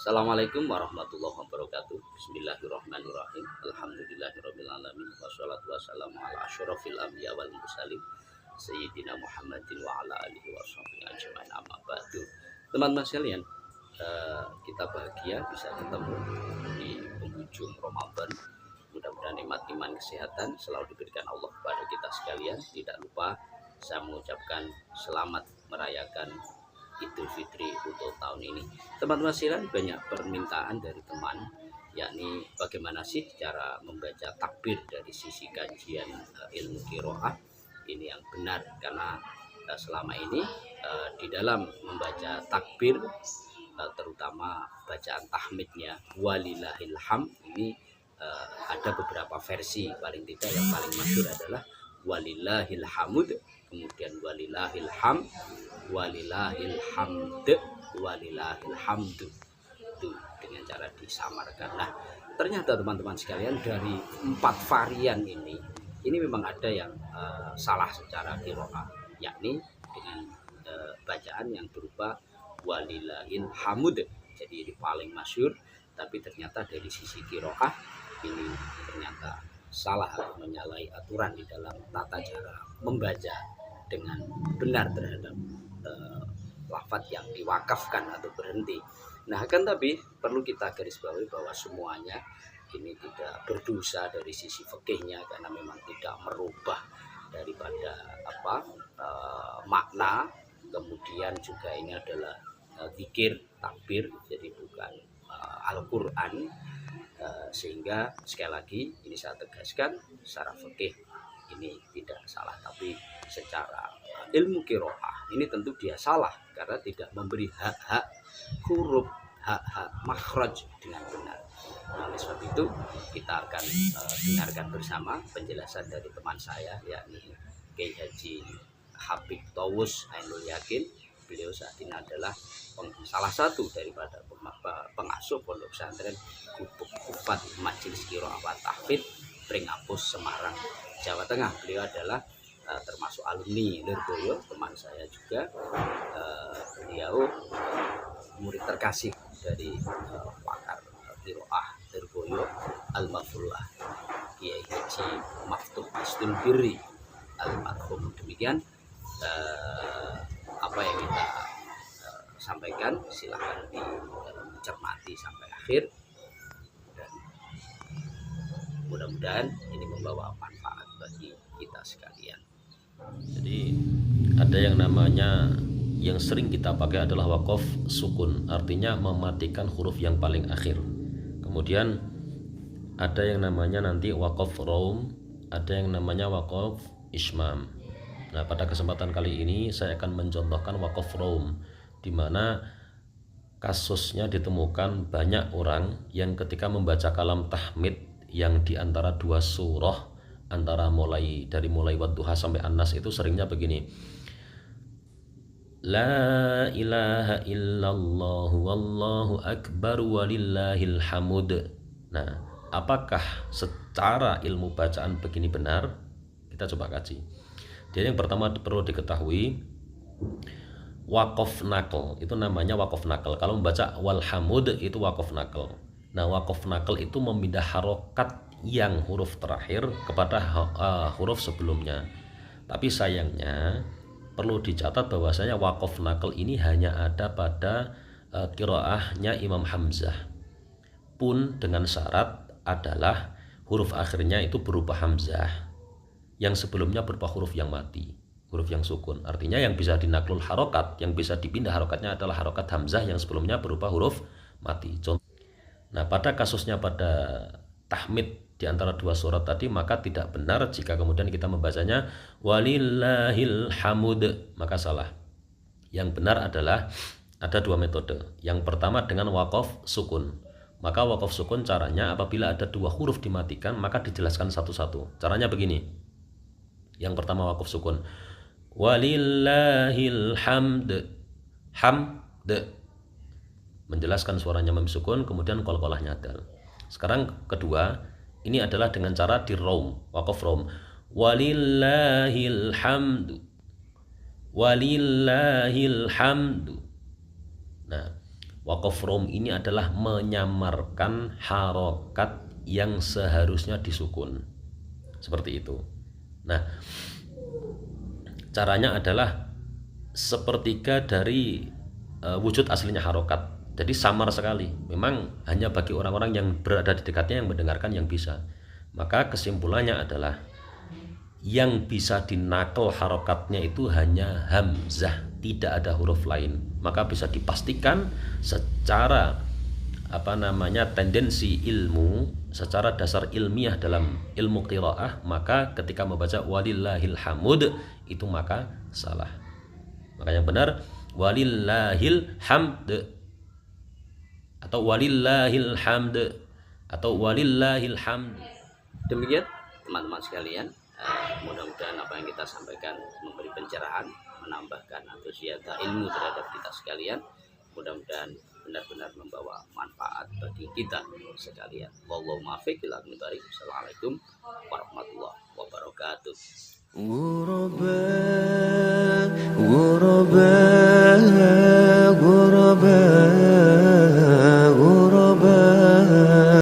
Assalamualaikum warahmatullahi wabarakatuh. Bismillahirrahmanirrahim. Alhamdulillahirabbil alamin. Wassalatu wassalamu ala asyrofil anbiya wal mursalin sayyidina Muhammadin wa ala alihi washabihi ajmain. Amma ba'du. Teman-teman sekalian, kita bahagia bisa ketemu di penghujung Ramadan. Mudah-mudahan nikmat iman kesehatan selalu diberikan Allah kepada kita sekalian. Tidak lupa saya mengucapkan selamat merayakan Idul Fitri untuk tahun ini. Teman-teman sekalian, banyak permintaan dari teman, yakni bagaimana sih cara membaca takbir dari sisi kajian ilmu qiraah ini yang benar, karena selama ini di dalam membaca takbir terutama bacaan tahmidnya walillahil hamd ini ada beberapa versi. Paling tidak yang paling masyhur adalah walillahil hamd, kemudian walillahil hamd, walillahil hamd, walillahil hamdu, itu dengan cara disamarkan. Nah, ternyata teman-teman sekalian, dari 4 varian ini memang ada yang salah secara qiraah, yakni dengan bacaan yang berupa walillahil hamd. Jadi ini paling masyhur, tapi ternyata dari sisi qiraah ini ternyata salah, menyalahi aturan di dalam tata cara membaca dengan benar terhadap lafadz yang diwakafkan atau berhenti. Nah, akan tapi perlu kita garis bawahi bahwa semuanya ini tidak berdosa dari sisi fikihnya, karena memang tidak merubah daripada makna. Kemudian juga ini adalah zikir, takbir, jadi bukan Al-Quran. Sehingga sekali lagi ini saya tegaskan, secara fikih ini tidak salah, tapi secara ilmu qiraah ini tentu dia salah, karena tidak memberi hak-hak huruf, hak-hak makhraj dengan benar. Nah, oleh sebab itu kita akan dengarkan bersama penjelasan dari teman saya, yakni Kiai Haji Habib Tawus Ainul Yakin. Beliau saat ini adalah salah satu daripada pengasuh pondok pesantren Gubuk Kufat Majelis Qiraah wa Tahfidz Pringapus, Semarang, Jawa Tengah. Beliau adalah termasuk alumni Lirboyo, teman saya juga. Beliau murid terkasih dari pakar qiraah Lirboyo Al-Mafrullah Kiai Haji Maftuh Istunbiri almarhum. Demikian apa yang kita sampaikan, silahkan dicermati sampai akhir, dan mudah-mudahan ini membawa manfaat bagi kita sekalian. Jadi ada yang namanya, yang sering kita pakai adalah waqaf sukun, artinya mematikan huruf yang paling akhir. Kemudian ada yang namanya nanti waqaf raum, ada yang namanya waqaf ismam. Nah, pada kesempatan kali ini saya akan mencontohkan waqaf raum, di mana kasusnya ditemukan banyak orang yang ketika membaca kalam tahmid yang di antara 2 surah, antara dari mulai Wadduha sampai An-Nas, itu seringnya begini: La ilaha illallah wallahu akbar walillahil hamud. Nah, apakah secara ilmu bacaan begini benar? Kita coba kaji. Jadi yang pertama perlu diketahui, waqaf naql itu namanya waqaf naql. Kalau membaca walhamud itu waqaf naql. Nah, waqaf naql itu memindah harokat yang huruf terakhir kepada huruf sebelumnya. Tapi sayangnya perlu dicatat bahwasanya waqaf naql ini hanya ada pada qiraahnya Imam Hamzah, pun dengan syarat adalah huruf akhirnya itu berupa hamzah, yang sebelumnya berupa huruf yang mati, huruf yang sukun. Artinya yang bisa dinaklul harokat, yang bisa dipindah harokatnya adalah harokat hamzah yang sebelumnya berupa huruf mati. Nah, pada kasusnya pada tahmid di antara 2 surat tadi, maka tidak benar jika kemudian kita membacanya walillahil hamud, maka salah. Yang benar adalah ada 2 metode. Yang pertama dengan waqaf sukun. Maka waqaf sukun caranya, apabila ada 2 huruf dimatikan, maka dijelaskan satu-satu. Caranya begini. Yang pertama waqaf sukun, walillahil hamd, hamd, menjelaskan suaranya mem sukun, kemudian qalqalahnya dal. Sekarang kedua, ini adalah dengan cara di raum, waqaf raum, walillahil hamd, walillahil hamd. Nah, Waqaf rom ini adalah menyamarkan harokat yang seharusnya disukun. Seperti itu. Nah, caranya adalah sepertiga dari wujud aslinya harokat. Jadi samar sekali. Memang hanya bagi orang-orang yang berada di dekatnya yang mendengarkan yang bisa. Maka kesimpulannya adalah yang bisa dinakal harokatnya itu hanya hamzah, tidak ada huruf lain. Maka bisa dipastikan secara tendensi ilmu, secara dasar ilmiah dalam ilmu qiraah, maka ketika membaca walillahil hamd itu maka salah. Maka yang benar walillahil hamd atau walillahil hamd atau walillahil hamd. Demikian teman-teman sekalian, mudah-mudahan apa yang kita sampaikan memberi pencerahan, menambahkan antusias ilmu terhadap kita sekalian. Mudah-mudahan benar-benar membawa manfaat bagi kita sekalian. Wallahu muwaffiq ila aqwamit thoriq. Assalamualaikum warahmatullahi wabarakatuh.